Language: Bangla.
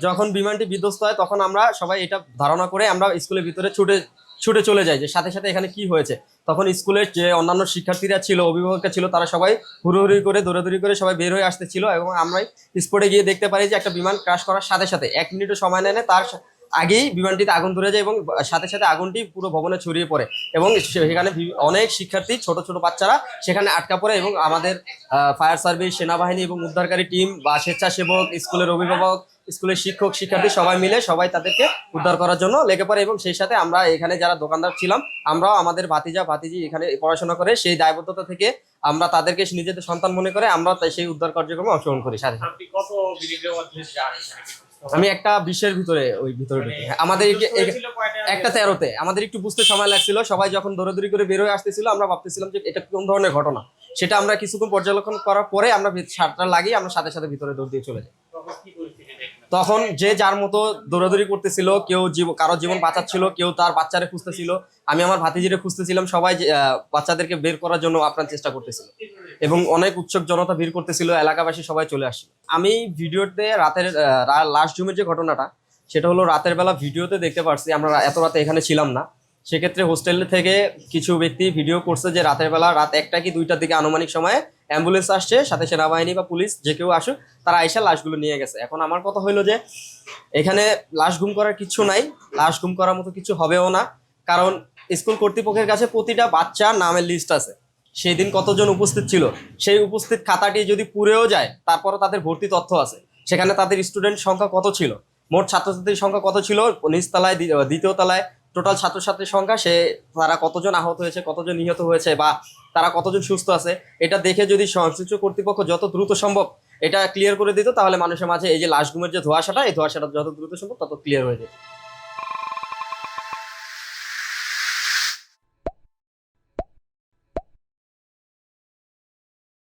যখন বিমানটি বিধ্বস্ত হয় তখন আমরা সবাই এটা ধারণা করে আমরা স্কুলের ভিতরে ছুটে ছুটে চলে যাই যে সাথে সাথে এখানে কি হয়েছে। তখন স্কুলের যে অন্যান্য শিক্ষার্থীরা ছিল, অভিভাবকরা ছিল, তারা সবাই হুড়োহুড়ি করে দৌড়াদৌড়ি করে সবাই বের হয়ে আসতেছিল এবং আমরাই স্পটে গিয়ে দেখতে পারি যে একটা বিমান ক্রাশ করার সাথে সাথে 1 মিনিটও সময় নেয় না, তার আগেই বিমানটিতে আগুন ধরে যায় এবং সাথে সাথে আগুনটি পুরো ভবনে ছড়িয়ে পড়ে এবং সেখানে অনেক শিক্ষার্থী, ছোট ছোট বাচ্চারা সেখানে আটকা পড়ে এবং আমাদের ফায়ার সার্ভিস, সেনাবাহিনী এবং উদ্ধারকারী টিম বা স্বেচ্ছাসেবক, স্কুলের অভিভাবক, স্কুলের শিক্ষক শিক্ষার্থী সবাই মিলে সবাই তাদেরকে উদ্ধার করার জন্য লেগে পড়ে এবং সেই সাথে আমরা এখানে যারা দোকানদার ছিলাম আমরাও আমাদের ভাতিজি এখানে পড়াশোনা করে সেই দায়বদ্ধতা থেকে আমরা তাদেরকে নিজেদের সন্তান মনে করে আমরা সেই উদ্ধার কার্যক্রমে অংশগ্রহণ করি। সাথে সাথে আপনি কত মিনিটের মধ্যে যান এখানে? আমি একটা 20-এর ভিতরে ওই ভিতরে ঢুকি। আমাদের একটা 13-তে আমাদের একটু বুঝতে সময় লাগছিল। সবাই যখন দৌড়াদৌড়ি করে বের হয়ে আসতেছিল আমরা ভাবতেছিলাম যে এটা কোন ধরনের ঘটনা, সেটা আমরা কিছুক্ষণ পর্যবেক্ষণ করার পরে আমরা শার্টটা লাগিয়ে আমরা সাথে সাথে ভিতরে দৌড় দিয়ে চলে যাই। তখন যে যার মতো দৌড়াদৌড়ি করতেছিল, কেউ কারো জীবন বাঁচাচ্ছিল, কেউ তার বাচ্চারে খুঁজতেছিল, আমি আমার ভাতিজিরে খুঁজতেছিলাম, সবাই বাচ্চাদেরকে বের করার জন্য আপ্রাণ চেষ্টা করতেছিল এবং অনেক উৎসুক জনতা ভিড় করতেছিল, এলাকাবাসী সবাই চলে আসছিল। আমি ভিডিওতে রাতের লাস্ট জুমের যে ঘটনাটা, সেটা হলো রাতের বেলা ভিডিওতে দেখতে পারছি, আমরা এত রাতে এখানে ছিলাম না। সেক্ষেত্রে হোস্টেল থেকে কিছু ব্যক্তি ভিডিও করছে যে রাতের বেলা রাত 1টা কি 2টার দিকে আনুমানিক সময়ে অ্যাম্বুলেন্স আসছে, সাথে সেনাবাহিনী বা পুলিশ যে কেউ আসুক, তারা আইসা লাশগুলো নিয়ে গেছে। এখন আমার কথা হইলো যে এখানে লাশ গুম করার কিছু নাই, লাশ গুম করার মতো কিছু হবেও না, কারণ স্কুল কর্তৃপক্ষের কাছে প্রতিটা বাচ্চার নামের লিস্ট আছে, সেই দিন কতজন উপস্থিত ছিল সেই উপস্থিত খাতাটি যদি পুড়েও যায় তারপরও তাদের ভর্তি তথ্য আছে, সেখানে তাদের স্টুডেন্ট সংখ্যা কত ছিল, মোট ছাত্রছাত্রীর সংখ্যা কত ছিল, নিচতলায় দ্বিতীয় তলায় টোটাল ছাত্রছাত্রীর সংখ্যা, তারা কতজন আহত হয়েছে, কতজন নিহত হয়েছে বা তারা কতজন সুস্থ আছে, এটা দেখে যদি সংশ্লিষ্ট কর্তৃপক্ষ যত দ্রুত সম্ভব এটা ক্লিয়ার করে দিত, তাহলে মানুষের মাঝে এই যে লাশ গুমের যে ধোঁয়াশাটা, এই ধোঁয়াশাটা যত দ্রুত সম্ভব তত ক্লিয়ার হয়ে যেত।